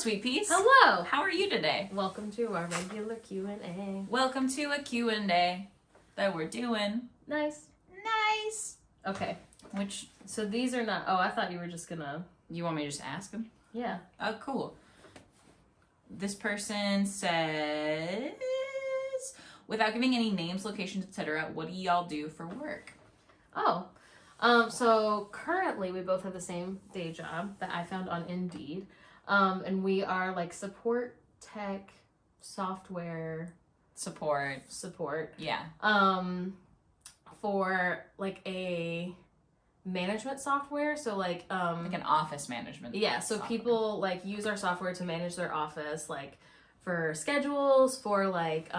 Sweet Peas. Hello. How are you today? Welcome to our regular Q&A. Welcome to a Q&A that we're doing. Nice. Okay. So these are not... Oh, I thought you were just gonna... You want me to just ask them? Yeah. Oh, cool. This person says, without giving any names, locations, etc., what do y'all do for work? Oh. So currently we both have the same day job that I found on Indeed. And we are like support tech, software... Support. Yeah. For like a management software. So like an office management. Yeah, so software. people like use our software to manage their office, like for schedules, for like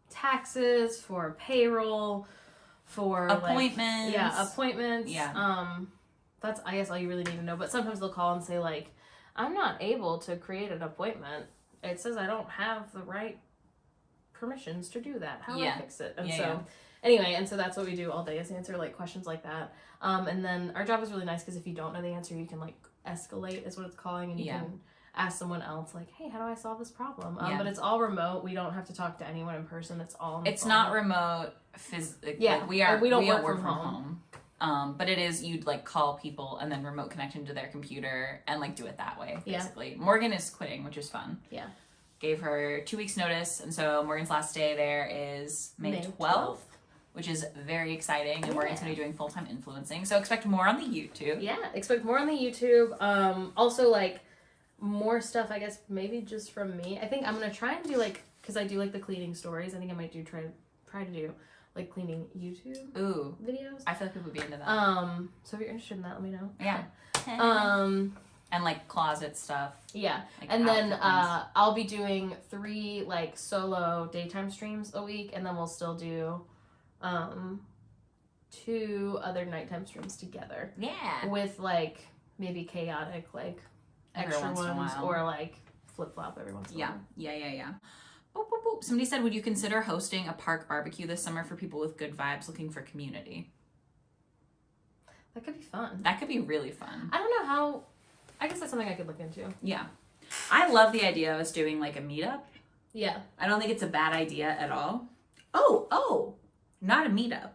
taxes, for payroll, for appointments. Appointments. Yeah. That's I guess all you really need to know. But sometimes they'll call and say like, I'm not able to create an appointment. It says I don't have the right permissions to do that. How do I fix it? And anyway, and so that's what we do all day is answer like questions like that. And then our job is really nice because if you don't know the answer, you can like escalate is what it's calling, and you can ask someone else like, hey, how do I solve this problem? But it's all remote. We don't have to talk to anyone in person. It's all on the phone. Not remote physically. Yeah, we don't work from home. But it is, you'd like call people and then remote connection to their computer and like do it that way, basically. Yeah. Morgan is quitting, which is fun. Yeah. Gave her 2 weeks notice, and so Morgan's last day there is May 12th. Which is very exciting, and Morgan's going to be doing full-time influencing. So expect more on the YouTube. Yeah, expect more on the YouTube. Also, like, more stuff, I guess, maybe just from me. I think I'm going to try and do, like, because I do, like, the cleaning stories. I think I might try to do, like, cleaning YouTube videos. I feel like people would be into that. So if you're interested in that, let me know. Yeah. And, like, closet stuff. Yeah. Like and then I'll be doing 3, like, solo daytime streams a week, and then we'll still do... 2 other nighttime streams together. Yeah. With like maybe chaotic like extra ones or like flip flop every once in a while. Yeah. Boop, boop, boop. Somebody said, would you consider hosting a park barbecue this summer for people with good vibes looking for community? That could be fun. That could be really fun. I don't know how. I guess that's something I could look into. Yeah. I love the idea of us doing like a meetup. Yeah. I don't think it's a bad idea at all. Oh. Not a meetup,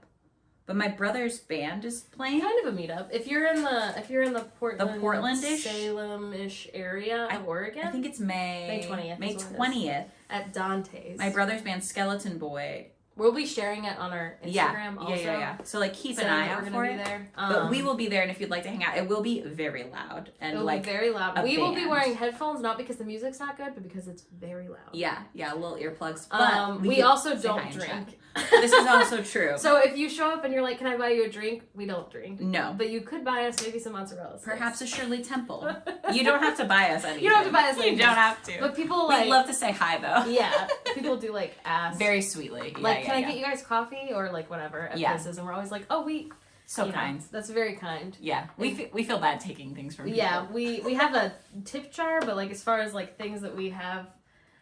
but my brother's band is playing. Kind of a meetup. If you're in the Portland-ish, Salem-ish area of Oregon. I think it's May 20th. May 20th at Dante's. My brother's band Skeleton Boy. We'll be sharing it on our Instagram also. Yeah. So like keep an eye out for it. There. But we will be there, and if you'd like to hang out, it will be very loud and it'll be very loud. We will be band. wearing headphones, not because the music's not good, but because it's very loud. Yeah, little earplugs. But we also don't drink. This is also true. So if you show up and you're like, "Can I buy you a drink?" We don't drink. No, but you could buy us maybe some mozzarella sticks. Perhaps a Shirley Temple. You don't have to buy us anything. You don't have to buy us anything. You don't have to. But people we'd love to say hi though. Yeah, people do like ask very sweetly. Like, can I get you guys coffee or like whatever at places? And we're always like, "Oh, we." So kind. That's very kind. Yeah, we feel bad taking things from people. Yeah, we have a tip jar, but like as far as like things that we have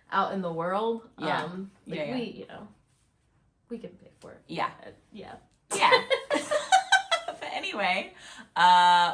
out in the world, we can pay for it. Yeah. Yeah. But anyway,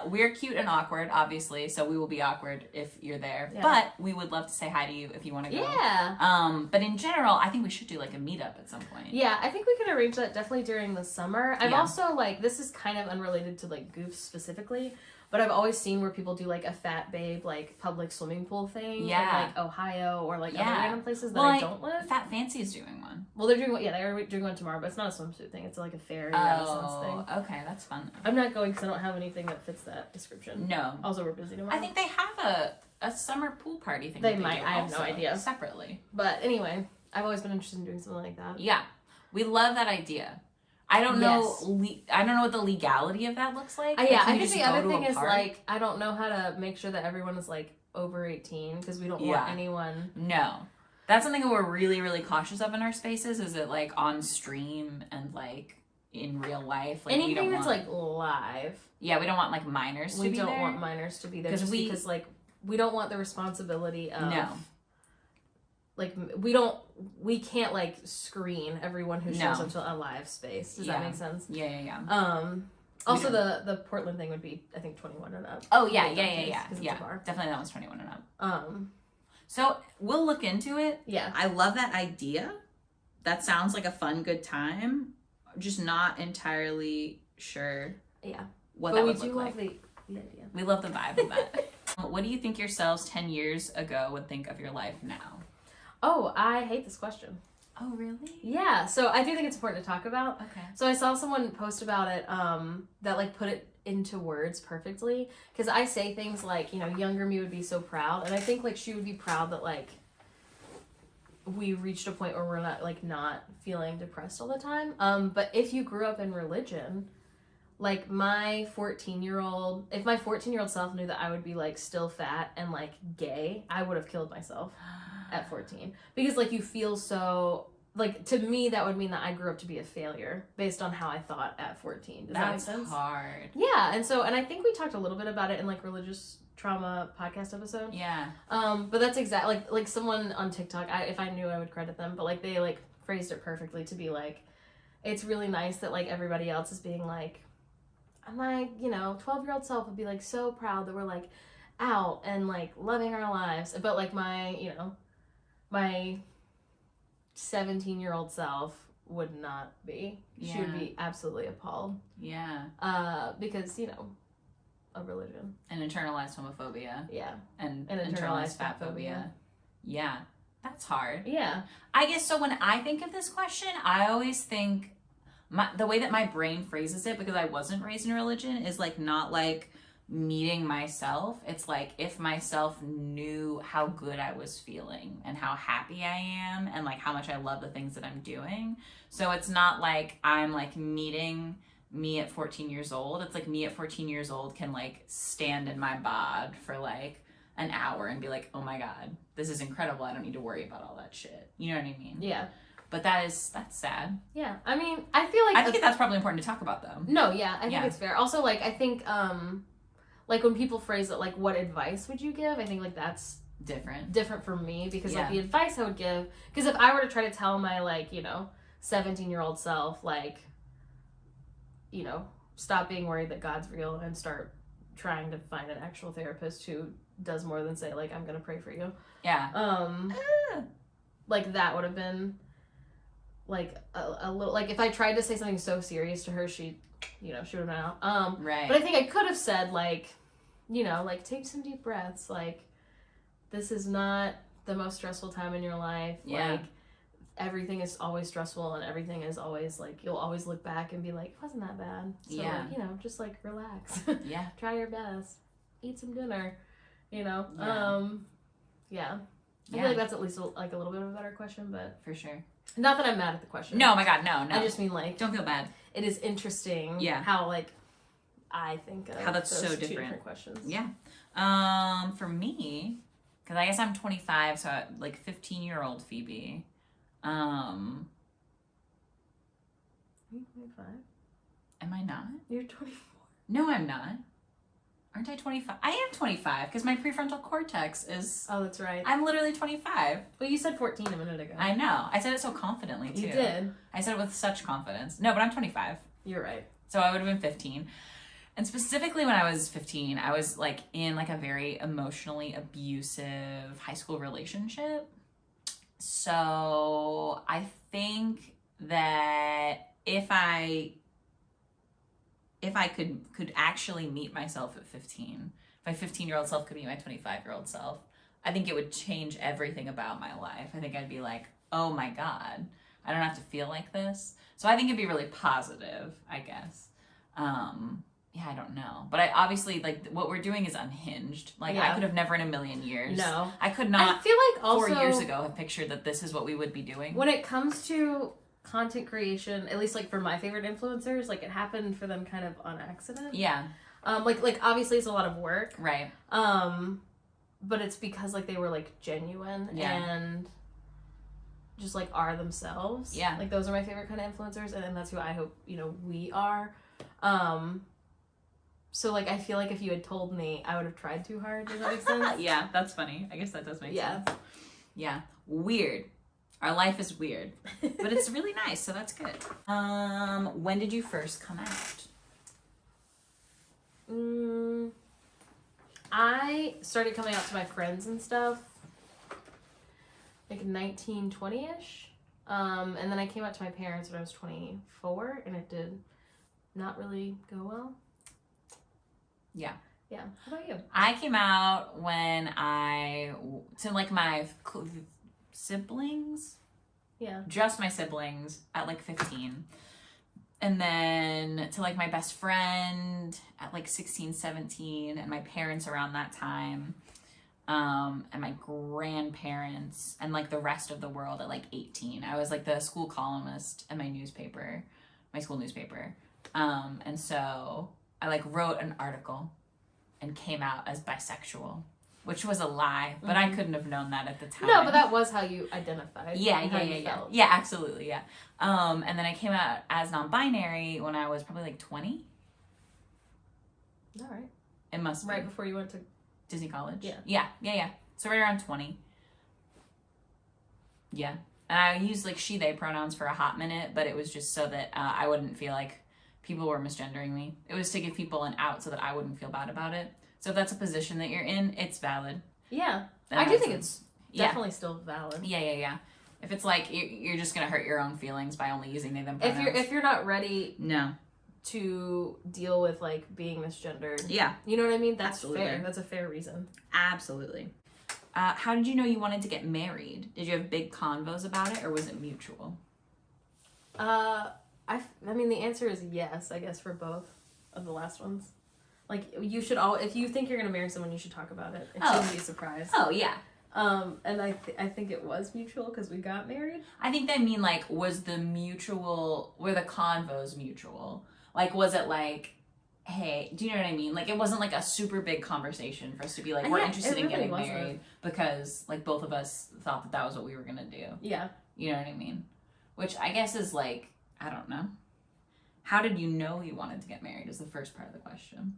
we're cute and awkward, obviously, so we will be awkward if you're there. Yeah. But we would love to say hi to you if you want to go. Yeah. But in general, I think we should do like a meetup at some point. Yeah, I think we could arrange that definitely during the summer. I've also like, this is kind of unrelated to like Goofs specifically, but I've always seen where people do like a Fat Babe like public swimming pool thing in like Ohio or like other random places that I don't live. Fat Fancy is doing one. Well, they're doing one. Yeah, they're doing one tomorrow, but it's not a swimsuit thing. It's like a fairy renaissance thing. Okay, that's fun. I'm not going because I don't have anything that fits that description. No. Also, we're busy tomorrow. I think they have a summer pool party thing. They might. I have no idea. Separately. But anyway, I've always been interested in doing something like that. Yeah, we love that idea. I don't know. I don't know what the legality of that looks like. I think the other thing is like I don't know how to make sure that everyone is like over 18 because we don't want anyone. No, that's something that we're really, really cautious of in our spaces. Is it like on stream and like in real life? Like, anything that's like live. Yeah, we don't want like minors to be there. We don't want minors to be there because like we don't want the responsibility of. No. Like we can't like screen everyone who shows up to a live space. Does that make sense? Yeah. Also, the Portland thing would be, I think, 21 and up. Oh, yeah. Definitely that one's 21 and up. So we'll look into it. Yeah. I love that idea. That sounds like a fun, good time. Just not entirely sure. Yeah. What that would look like. But we do love the idea. We love the vibe of that. What do you think yourselves 10 years ago would think of your life now? Oh, I hate this question. Oh, really? Yeah. So I do think it's important to talk about. Okay. So I saw someone post about it that like put it into words perfectly, because I say things like, you know, younger me would be so proud, and I think like she would be proud that like we reached a point where we're not feeling depressed all the time. But if you grew up in religion, like my 14-year-old, if my 14-year-old self knew that I would be like still fat and like gay, I would have killed myself at 14, because like you feel so. Like, to me, that would mean that I grew up to be a failure based on how I thought at 14. Does that make sense? That's hard. Yeah, and I think we talked a little bit about it in, like, religious trauma podcast episode. Yeah. But that's exactly, like someone on TikTok, if I knew, I would credit them, but, like, they, like, phrased it perfectly to be, like, it's really nice that, like, everybody else is being, like, my, 12-year-old self would be, like, so proud that we're, like, out and, like, loving our lives. But, like, my 17-year-old self would not be. Yeah. She would be absolutely appalled. Yeah. Because, of religion. And internalized homophobia. Yeah. And internalized fat phobia. Yeah. That's hard. Yeah. I guess so when I think of this question, I always think the way that my brain phrases it, because I wasn't raised in religion, is like not like meeting myself. It's like if myself knew how good I was feeling and how happy I am and like how much I love the things that I'm doing. So it's not like I'm like meeting me at 14 years old. It's like me at 14 years old can like stand in my bod for like an hour and be like, oh my God, this is incredible. I don't need to worry about all that shit. You know what I mean? Yeah. But that's sad. Yeah. I mean, I feel like... I think that's probably important to talk about though. No, yeah. I think it's fair. Also, like, I think... like when people phrase it like, what advice would you give? I think like that's different for me, because like the advice I would give, because if I were to try to tell my like 17-year-old self like stop being worried that God's real and start trying to find an actual therapist who does more than say like, I'm gonna pray for you, like that would have been like a little, like if I tried to say something so serious to her, she would have been out. Right. But I think I could have said, like, like, take some deep breaths. Like, this is not the most stressful time in your life. Yeah. Like, everything is always stressful and everything is always, like, you'll always look back and be like, it wasn't that bad. So, like, just, like, relax. Yeah. Try your best. Eat some dinner. Yeah. I feel like that's at least, like, a little bit of a better question, but... For sure. Not that I'm mad at the question. No, my God, no. I just mean, like... Don't feel bad. It is interesting how, like, I think of how that's those so two different. different questions. Yeah. For me, because I guess I'm 25, so like 15-year-old Phoebe. Are you 25? Am I not? You're 24. No, I'm not. Aren't I 25? I am 25 because my prefrontal cortex is... Oh, that's right. I'm literally 25. Well, you said 14 a minute ago. I know. I said it so confidently, too. You did. I said it with such confidence. No, but I'm 25. You're right. So I would have been 15. And specifically when I was 15, I was like in like a very emotionally abusive high school relationship. So I think that if I could actually meet myself at 15, if my 15-year-old self could meet my 25-year-old self, I think it would change everything about my life. I think I'd be like, oh my God, I don't have to feel like this. So I think it'd be really positive, I guess. Yeah, I don't know. But I obviously, like, what we're doing is unhinged. Like, I could have never in a million years. No. I could not, I feel like also 4 years ago, have pictured that this is what we would be doing. When it comes to content creation, at least, like, for my favorite influencers, like, it happened for them kind of on accident. Yeah. Like obviously it's a lot of work. Right. But it's because, like, they were, like, genuine and just, like, are themselves. Yeah. Like, those are my favorite kind of influencers, and that's who I hope, we are. So, like, I feel like if you had told me, I would have tried too hard. Does that make sense? Yeah, that's funny. I guess that does make sense. Yeah. Weird. Our life is weird. But it's really nice, so that's good. When did you first come out? I started coming out to my friends and stuff like 19, 20-ish. And then I came out to my parents when I was 24, and it did not really go well. Yeah. Yeah. How about you? I came out when to like my siblings. Yeah. Just my siblings at like 15. And then to like my best friend at like 16, 17, and my parents around that time. And my grandparents and like the rest of the world at like 18. I was like the school columnist in my school newspaper. And so I like wrote an article and came out as bisexual, which was a lie, but I couldn't have known that at the time. No, but that was how you identified. Yeah. Yeah, absolutely, yeah. And then I came out as non-binary when I was probably like 20. All right. It must be. Right before you went to Disney College? Yeah. Yeah. So right around 20. Yeah. And I used like she, they pronouns for a hot minute, but it was just so that I wouldn't feel like people were misgendering me. It was to give people an out so that I wouldn't feel bad about it. So if that's a position that you're in, it's valid. Yeah. And I do think it's definitely still valid. Yeah. If it's like you're just going to hurt your own feelings by only using they, them pronouns. If you're not ready no. to deal with like being misgendered. Yeah. You know what I mean? That's Absolutely. fair. That's a fair reason. Absolutely. How did you know you wanted to get married? Did you have big convos about it, or was it mutual? I mean, the answer is yes, I guess, for both of the last ones. Like, you should if you think you're going to marry someone, you should talk about it. It shouldn't be a surprise. Oh, yeah. And I think it was mutual because we got married. I think they mean, like, were the convos mutual? Like, was it like, hey, do you know what I mean? Like, it wasn't like a super big conversation for us to be like, we're interested in getting married because, like, both of us thought that was what we were going to do. Yeah. You know what I mean? Which I guess is like, I don't know. How did you know you wanted to get married is the first part of the question.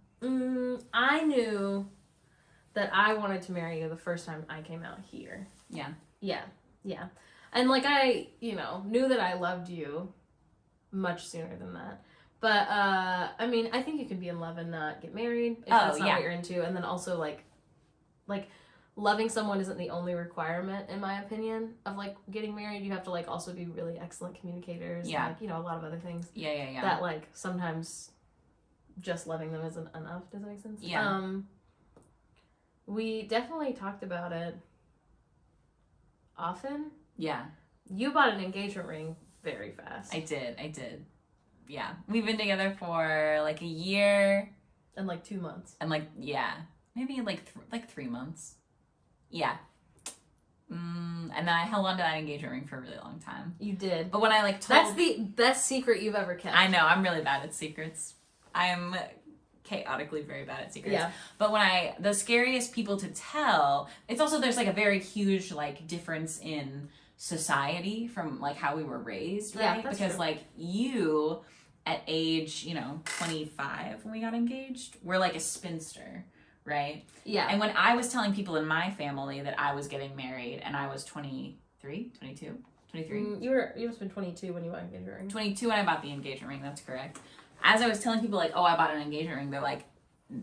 I knew that I wanted to marry you the first time I came out here. Yeah. Yeah. And like I, knew that I loved you much sooner than that. But I mean, I think you can be in love and not get married if that's not what you're into. And then also like loving someone isn't the only requirement, in my opinion, of like getting married. You have to like also be really excellent communicators. Yeah. And, like, a lot of other things. Yeah. That like sometimes just loving them isn't enough. Does that make sense? Yeah. We definitely talked about it often. Yeah. You bought an engagement ring very fast. I did. Yeah. We've been together for like a year. And like 2 months. And like, yeah. Maybe like 3 months. Yeah. And then I held on to that engagement ring for a really long time. You did. But when I like That's the best secret you've ever kept. I know, I'm really bad at secrets. I'm chaotically very bad at secrets. Yeah. But the scariest people to tell, it's also, there's like a very huge like difference in society from like how we were raised, right? Yeah, that's because true. like you at age, 25 when we got engaged, we're like a spinster, right? Yeah. And when I was telling people in my family that I was getting married and I was 23. You must have been 22 when you bought an engagement ring. 22 when I bought the engagement ring, that's correct. As I was telling people like, oh, I bought an engagement ring, they're like,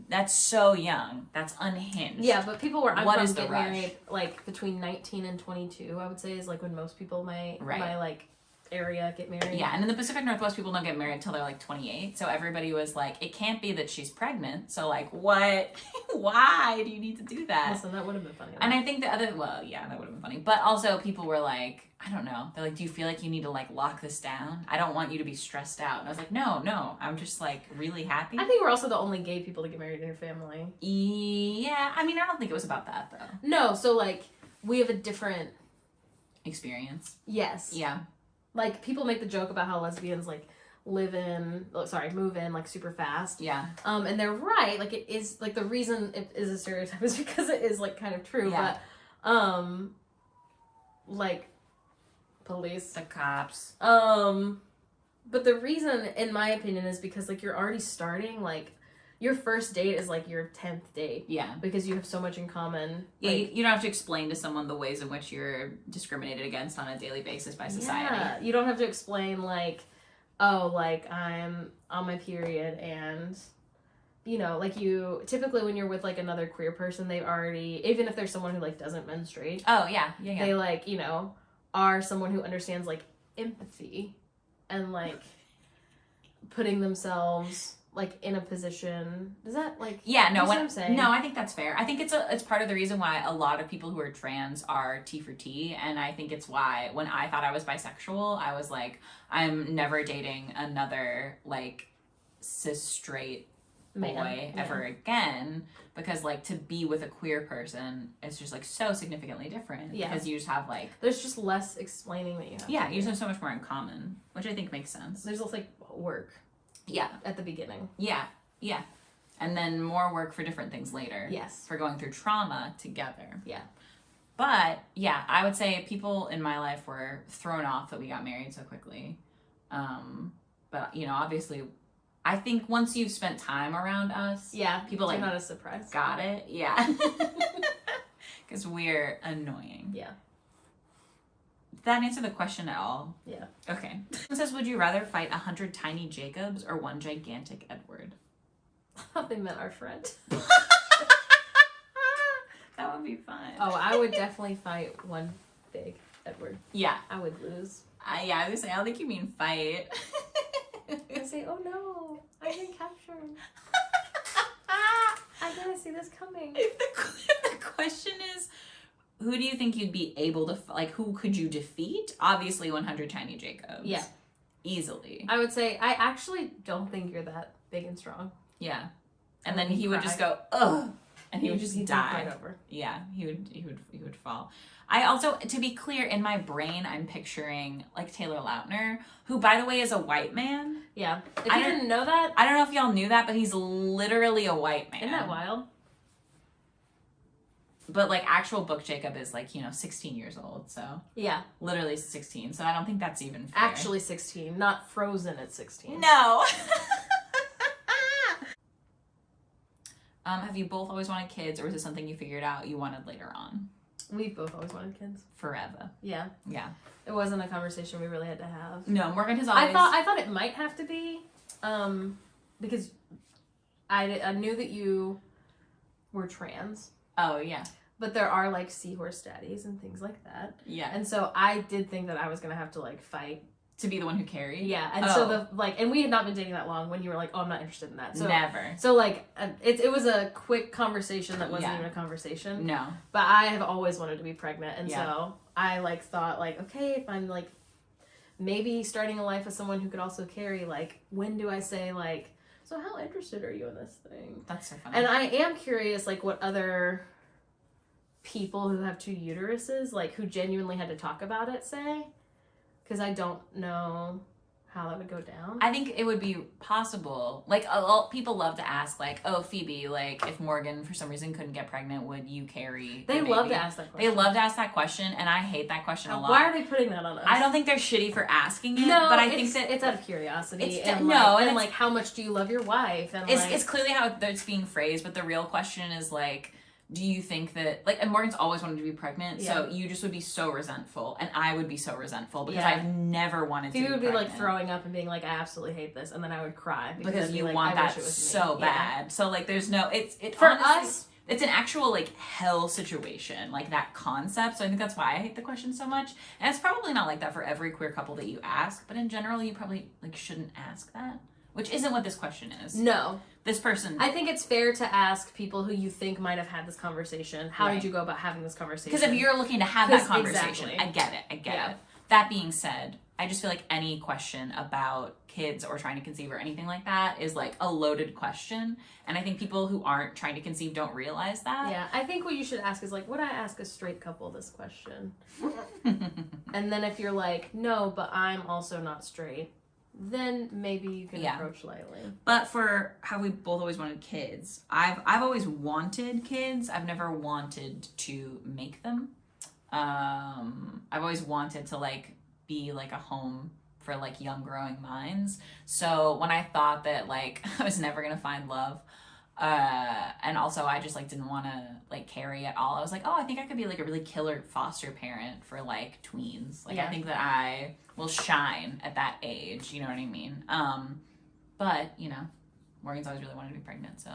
that's so young. That's unhinged. Yeah, but people where I'm What from is the get rush? married like between 19 and 22, I would say, is like when most people my like area get married. Yeah, and in the Pacific Northwest, people don't get married until they're like 28. So everybody was like, it can't be that she's pregnant. So like, what? Why do you need to do that? Listen, that would have been funny. And I think that that would have been funny. But also people were like, I don't know. They're like, do you feel like you need to like lock this down? I don't want you to be stressed out. And I was like, no. I'm just like really happy. I think we're also the only gay people to get married in your family. Yeah, I mean, I don't think it was about that though. No, so like we have a different experience. Yes. Yeah. Like people make the joke about how lesbians like move in like super fast. Yeah. And they're right. Like it is like the reason it is a stereotype is because it is like kind of true. Yeah. But like police, the cops. But the reason, in my opinion, is because like you're already starting like your first date is like your 10th date. Yeah. Because you have so much in common. Yeah, like, you don't have to explain to someone the ways in which you're discriminated against on a daily basis by society. Yeah, you don't have to explain like, oh, like I'm on my period and you know, like you typically when you're with like another queer person, they've already, even if there's someone who like doesn't menstruate, oh yeah, they like, you know, are someone who understands like empathy and like putting themselves like in a position. Does that like no, what I'm saying? No, I think that's fair. I think it's part of the reason why a lot of people who are trans are T for T, and I think it's why when I thought I was bisexual, I was like, I'm never dating another like cis straight boy ever again, because like to be with a queer person is just like so significantly different, because you just have like there's just less explaining that you have you just have so much more in common, which I think makes sense. There's also like work at the beginning, and then more work for different things later, for going through trauma together. But I would say people in my life were thrown off that we got married so quickly, but you know, obviously I think once you've spent time around us, people like not a surprise. Got it, because we're annoying. Did that answer the question at all? Okay. It says, would you rather fight 100 tiny Jacobs or one gigantic Edward? I thought they meant our friend. That would be fun. Oh, I would definitely fight one big Edward. I would lose. I was gonna say, I don't think you mean fight. I say, oh no, I've been captured. I didn't see this coming. If the question is, who do you think you'd be able to, like, who could you defeat? Obviously 100 tiny Jacobs. Easily. I would say, I actually don't think you're that big and strong. And then he would just go, ugh, and he would just die. Right over. He would fall. I also, to be clear, in my brain, I'm picturing like Taylor Lautner, who, by the way, is a white man. If you didn't know that, I don't know if y'all knew that, but he's literally a white man. Isn't that wild? But like actual book Jacob is like, you know, 16 years old, so literally 16. So I don't think that's even fair. Actually 16, not frozen at 16. No. Have you both always wanted kids, or was it something you figured out you wanted later on? We've both always wanted kids. Forever. Yeah. It wasn't a conversation we really had to have. No, Morgan has always... I thought it might have to be, because I knew that you were trans. Oh, yeah. But there are, like, seahorse daddies and things like that. Yeah. And so I did think that I was going to have to, like, fight. To be the one who carried? Yeah. And so, and we had not been dating that long when you were like, oh, I'm not interested in that. So, never. So, like, it was a quick conversation that wasn't even a conversation. No. But I have always wanted to be pregnant. And so I, like, thought, like, okay, if I'm, like, maybe starting a life with someone who could also carry, like, when do I say, like, so how interested are you in this thing? That's so funny. And I am curious, like, what other people who have two uteruses, like, who genuinely had to talk about it say, because I don't know how that would go down. I think it would be possible. Like, people love to ask, like, oh, Phoebe, like, if Morgan for some reason couldn't get pregnant, would you carry the They baby? love to ask that question. They love to ask that question, and I hate that question a lot. Why are they putting that on us? I don't think they're shitty for asking it, no, but I think that it's out of curiosity. and like, how much do you love your wife? And it's clearly how it's being phrased, but the real question is, like, do you think that, like, and Morgan's always wanted to be pregnant, so you just would be so resentful, and I would be so resentful, because I've never wanted to be pregnant. You would be, like, throwing up and being like, I absolutely hate this, and then I would cry. Because you want that so bad. So, like, there's no, for honestly, us, it's an actual, like, hell situation, like, that concept, so I think that's why I hate the question so much, and it's probably not like that for every queer couple that you ask, but in general, you probably, like, shouldn't ask that, which isn't what this question is. No. This person... I think it's fair to ask people who you think might have had this conversation, how did you go about having this conversation? Because if you're looking to have that conversation, exactly. I get it. That being said, I just feel like any question about kids or trying to conceive or anything like that is, like, a loaded question, and I think people who aren't trying to conceive don't realize that. Yeah, I think what you should ask is, like, would I ask a straight couple this question? And then if you're like, no, but I'm also not straight, then maybe you can approach lightly. But for how we both always wanted kids, I've always wanted kids. I've never wanted to make them. I've always wanted to, like, be, like, a home for, like, young growing minds. So when I thought that, like, I was never gonna find love, and also I just, like, didn't want to, like, carry at all, I was like, oh, I think I could be, like, a really killer foster parent for, like, tweens. Like, I think that I will shine at that age, you know what I mean? But, you know, Morgan's always really wanted to be pregnant, so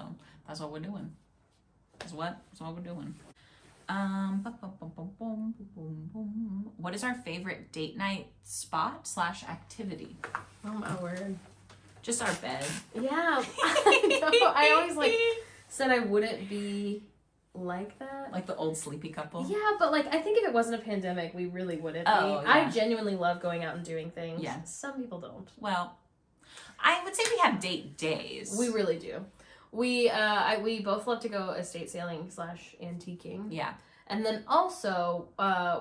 that's what we're doing. That's what we're doing. What is our favorite date night spot / activity? Oh my word. Just our bed. Yeah. I always like said I wouldn't be like that. Like the old sleepy couple? Yeah, but like I think if it wasn't a pandemic, we really wouldn't be. Yeah. I genuinely love going out and doing things. Yeah. Some people don't. Well, I would say we have date days. We really do. We both love to go estate sailing / antiquing. Yeah. And then also,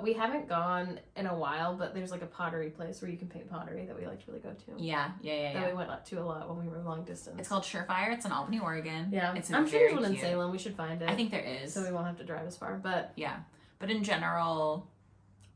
we haven't gone in a while, but there's like a pottery place where you can paint pottery that we like to really go to. Yeah. That we went to a lot when we were long distance. It's called Surefire. It's in Albany, Oregon. Yeah. It's I'm sure there's one in Salem. We should find it. I think there is. So we won't have to drive as far, but. Yeah. But in general,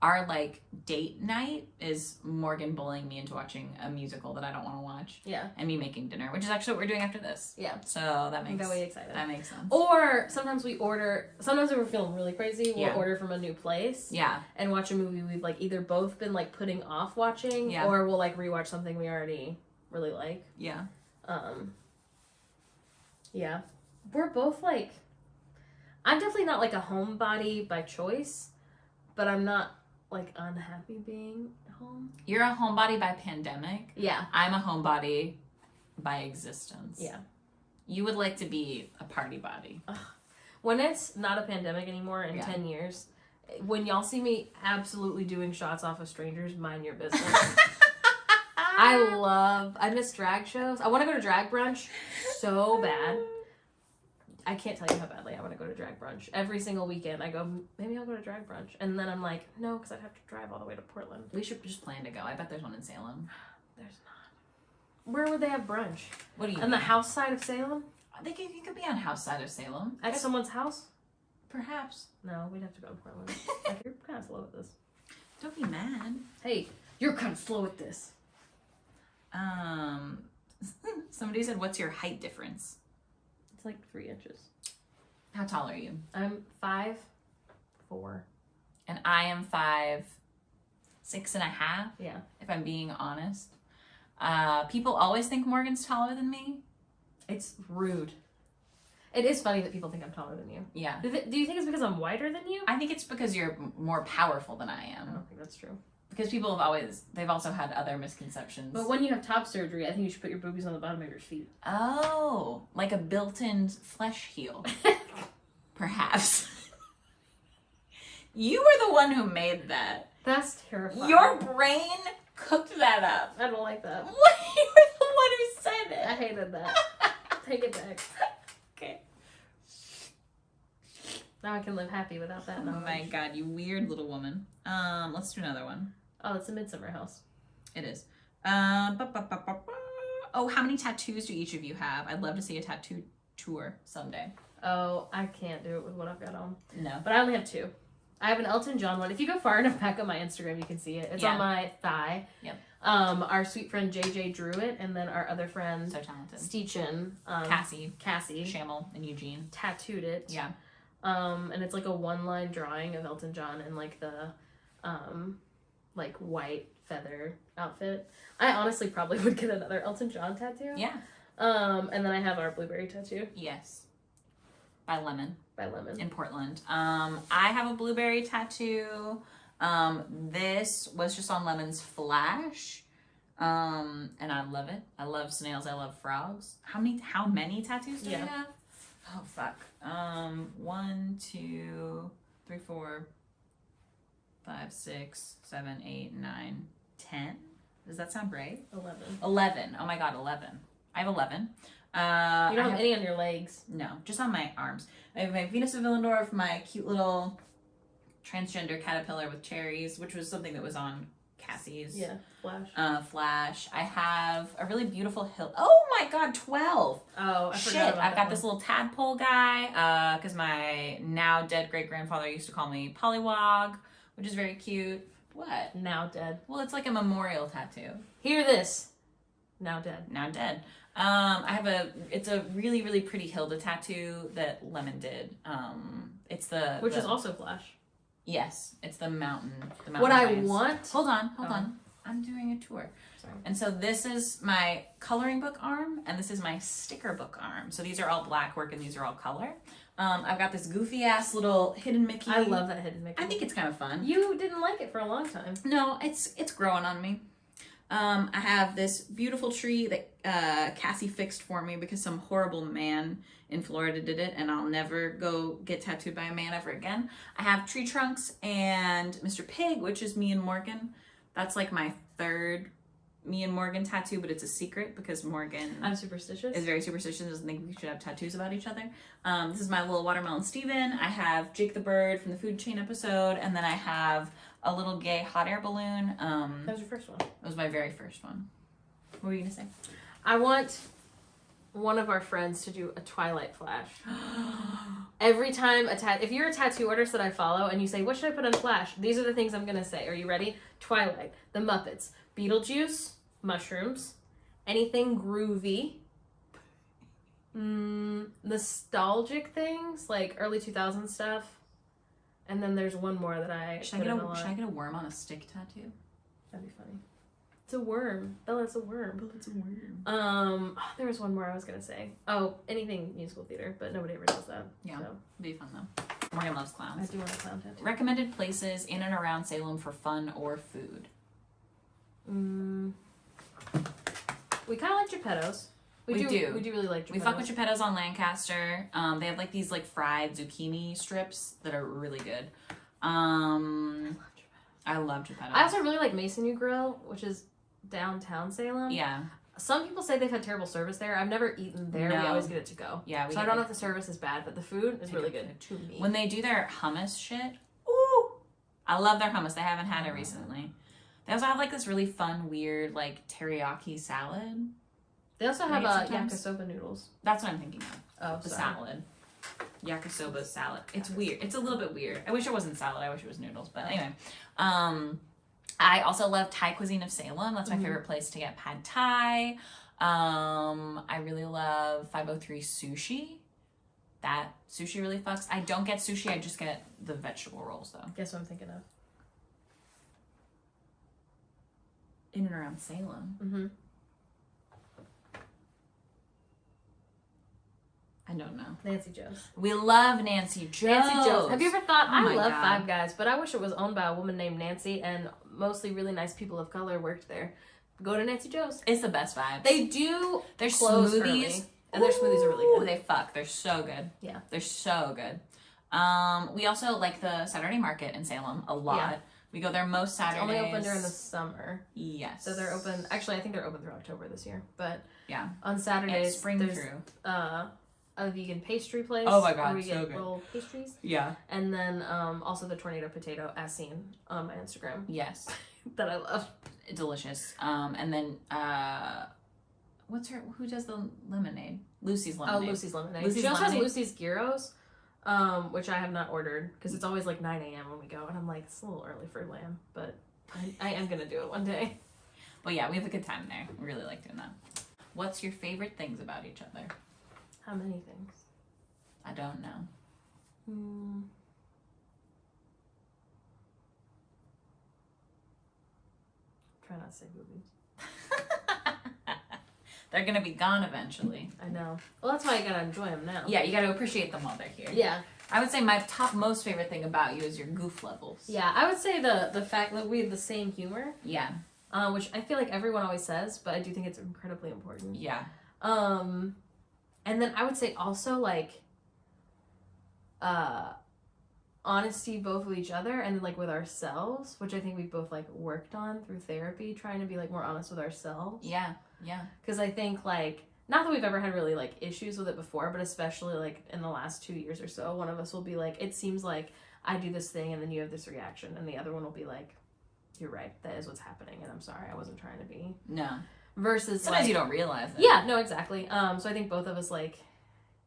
our like date night is Morgan bullying me into watching a musical that I don't want to watch. Yeah. And me making dinner, which is actually what we're doing after this. Yeah. So that makes I'm very excited. That makes sense. Or sometimes if we're feeling really crazy, we'll Yeah. order from a new place. Yeah. And watch a movie we've like either both been like putting off watching, Yeah. or we'll like rewatch something we already really like. Yeah. Yeah. We're both like, I'm definitely not like a homebody by choice, but I'm not like unhappy being home. You're a homebody by pandemic. Yeah. I'm a homebody by existence. Yeah. You would like to be a party body. When it's not a pandemic anymore in Yeah. 10 years, when y'all see me absolutely doing shots off of strangers, mind your business. I miss drag shows. I want to go to drag brunch so bad. I can't tell you how badly I want to go to drag brunch. Every single weekend I go, maybe I'll go to drag brunch. And then I'm like, no, because I'd have to drive all the way to Portland. We should just plan to go. I bet there's one in Salem. There's not. Where would they have brunch? What do you On mean? the house side of Salem? I think you could be on house side of Salem. At someone's house? Perhaps. No, we'd have to go to Portland. Like, you're kind of slow at this. Don't be mad. Hey, you're kind of slow at this. Somebody said, what's your height difference? It's like 3 inches. How tall are you? I'm 5'4". And I am 5'6.5". Yeah. If I'm being honest. People always think Morgan's taller than me. It's rude. It is funny that people think I'm taller than you. Yeah. Do you think it's because I'm wider than you? I think it's because you're more powerful than I I am. don't think that's true. Because people they've also had other misconceptions. But when you have top surgery, I think you should put your boobies on the bottom of your feet. Oh, like a built-in flesh heel. Perhaps. You were the one who made that. That's terrifying. Your brain cooked that up. I don't like that. What? You were the one who said it. I hated that. Take it back. Okay. Now I can live happy without that Oh knowledge. my god, you weird little woman. Let's do another one. Oh, it's a midsummer house. It is. Oh, how many tattoos do each of you have? I'd love to see a tattoo tour someday. Oh, I can't do it with what I've got on. No. But I only have 2. I have an Elton John one. If you go far enough back on my Instagram, you can see it. It's on my thigh. Yep. Our sweet friend JJ drew it, and then our other friend So talented. Steechin, Cassie, Shamel, and Eugene tattooed it. Yeah. And it's like a 1-line drawing of Elton John in like the like white feather outfit. I honestly probably would get another Elton John tattoo. Yeah. And then I have our blueberry tattoo. Yes. By Lemon. In Portland. I have a blueberry tattoo. This was just on Lemon's flash. And I love it. I love snails. I love frogs. How many tattoos do you have? Oh fuck. 1, 2, 3, 4, 5, 6, 7, 8, 9, 10. Does that sound right? 11. Oh my god, 11. I have 11. You don't have any on your legs. No, just on my arms. I have my Venus of Willendorf, my cute little transgender caterpillar with cherries, which was something that was on Cassie's. Yeah, Flash. Flash. I have a really beautiful hill. Oh my god, 12. Oh, I Shit, forgot about I've got that this little tadpole guy, because my now dead great-grandfather used to call me Pollywog, which is very cute. What? Now dead. Well, it's like a memorial tattoo. Hear this. Now dead. Now dead. It's a really, really pretty Hilda tattoo that Lemon did. It's Which is also Flash. Yes, it's the mountain. What I lions. want. Hold on. I'm doing a tour. Sorry. And so this is my coloring book arm, and this is my sticker book arm. So these are all black work, and these are all color. I've got this goofy ass little hidden Mickey. I love that hidden Mickey. I think it's kind of fun. You didn't like it for a long time. No, it's growing on me. I have this beautiful tree that Cassie fixed for me because some horrible man in Florida did it, and I'll never go get tattooed by a man ever again. I have tree trunks and Mr. Pig, which is me and Morgan. That's like my third me and Morgan tattoo, but it's a secret because Morgan I'm superstitious. is very superstitious, doesn't think we should have tattoos about each other. This is my little watermelon Steven. I have Jake the Bird from the Food Chain episode, and then I have a little gay hot air balloon. That was your first one. That was my very first one. What were you gonna say? I want one of our friends to do a Twilight flash. Every time if you're a tattoo artist that I follow and you say, what should I put on flash? These are the things I'm gonna say. Are you ready? Twilight, the Muppets, Beetlejuice, mushrooms, anything groovy, nostalgic things like early 2000s stuff, and then there's one more that I should I get a worm on a stick tattoo? That'd be funny. It's a worm. Bella, it's a worm. Bella, it's a worm. There was one more I was gonna say. Oh, anything musical theater, but nobody ever does that. Yeah, so. it'd be fun though. Morgan loves clowns. I do want a clown tattoo. Recommended places in and around Salem for fun or food. We kind of like Geppetto's. We do really like Geppetto's. We fuck with Geppetto's on Lancaster. They have like these like fried zucchini strips that are really good. I love Geppetto's. I also really like Mason U Grill, which is downtown Salem. Yeah. Some people say they've had terrible service there. I've never eaten there. No. We always get it to go. Yeah. So I don't know if the service is bad, but the food is really good to me. When they do their hummus shit, ooh, I love their hummus. They haven't had it recently. They also have like this really fun, weird like teriyaki salad. They also have yakisoba noodles. That's what I'm thinking of. Oh, the salad. Yakisoba salad. It's weird. It's a little bit weird. I wish it wasn't salad. I wish it was noodles. But anyway, I also love Thai cuisine of Salem. That's my favorite place to get pad Thai. I really love 503 sushi. That sushi really fucks. I don't get sushi. I just get the vegetable rolls though. Guess what I'm thinking of? In and around Salem. Mm-hmm. I don't know. Nancy Joe's. We love Nancy Joe's. Nancy Joe's. Have you ever thought, I love God. Five Guys, but I wish it was owned by a woman named Nancy, and mostly really nice people of color worked there. Go to Nancy Joe's. It's the best vibes. They do their close smoothies. Early, and their smoothies are really good. They fuck. They're so good. Yeah. They're so good. We also like the Saturday market in Salem a lot. Yeah. We go there most Saturdays. It's only open during the summer. Yes. So they're open. Actually, I think they're open through October this year. But yeah, on Saturdays, it's spring there's through. A vegan pastry place. Oh my God, where we so get good. rolled pastries. Yeah. And then also the tornado potato, as seen on my Instagram. Yes. That I love. Delicious. And then who does the lemonade? Lucy's Lemonade. Oh, Lucy's Lemonade. Lucy's she also Lemonade. has Lucy's Gyros, which I have not ordered because it's always like 9 a.m. when we go, and I'm like, it's a little early for lamb, but I am gonna do it one day. But yeah, we have a good time there. We really like doing that. What's your favorite things about each other? How many things? I don't know. Try not to say boobies. They're gonna be gone eventually. I know. Well, that's why I gotta enjoy them now. Yeah, you gotta appreciate them while they're here. Yeah. I would say my most favorite thing about you is your goof levels. Yeah, I would say the fact that we have the same humor. Yeah. Which I feel like everyone always says, but I do think it's incredibly important. Yeah. And then I would say also like honesty both with each other and like with ourselves, which I think we both like worked on through therapy, trying to be like more honest with ourselves. Yeah. Yeah. Because I think like, not that we've ever had really like issues with it before, but especially like in the last 2 years or so, one of us will be like, it seems like I do this thing and then you have this reaction, and the other one will be like, you're right, that is what's happening, and I'm sorry, I wasn't trying to be. No. Versus sometimes like, you don't realize it. Yeah, no, exactly. So I think both of us like,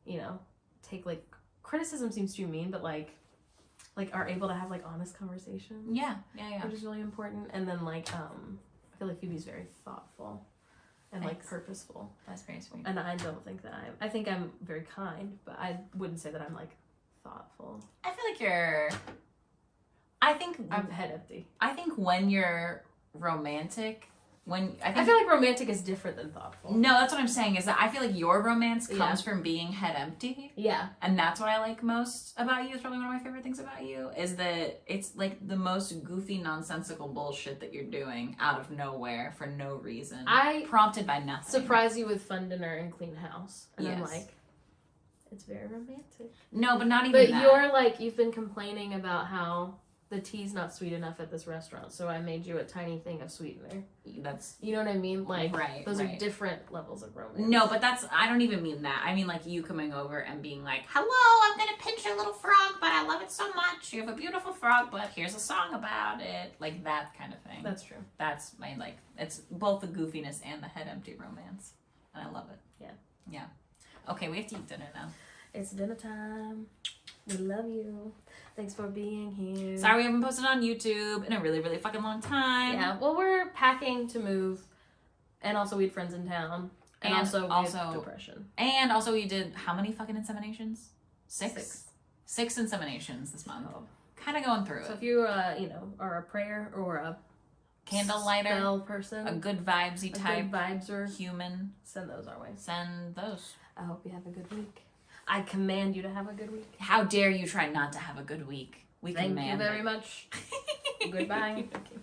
you know, take like, criticism seems too mean, but like are able to have like honest conversations. Yeah, yeah, yeah. Which is really important. And then like, I feel like Phoebe's very thoughtful and like purposeful. That's very sweet. And I don't think that I think I'm very kind, but I wouldn't say that I'm like thoughtful. I feel like I'm I'm head empty. I think when you're romantic. When I feel like romantic is different than thoughtful. No, that's what I'm saying, is that I feel like your romance comes from being head empty. Yeah. And that's what I like most about you. It's probably one of my favorite things about you, is that it's like the most goofy, nonsensical bullshit that you're doing out of nowhere for no reason. Prompted by nothing. Surprise you with fun dinner and clean house. And I'm like, it's very romantic. No, but not even but that. You're like, you've been complaining about how the tea's not sweet enough at this restaurant, so I made you a tiny thing of sweetener. That's, you know what I mean? Like, those are right. different levels of romance. No, but I don't even mean that. I mean like you coming over and being like, hello, I'm gonna pinch your little frog, but I love it so much. You have a beautiful frog, but here's a song about it. Like that kind of thing. That's true. That's my, like, it's both the goofiness and the head empty romance. And I love it. Yeah. Yeah. Okay, we have to eat dinner now. It's dinner time. We love you. Thanks for being here. Sorry we haven't posted on YouTube in a really, really fucking long time. Yeah, well, we're packing to move, and also we had friends in town, and also depression. And also we did how many fucking inseminations? Six inseminations this month. Oh. Kind of going through it. So if you, are a prayer or a candle lighter, spell person, a good vibesy type, good vibes-er, human, send those our way. Send those. I hope you have a good week. I command you to have a good week. How dare you try not to have a good week? We Thank command you very it. much. Goodbye. Okay.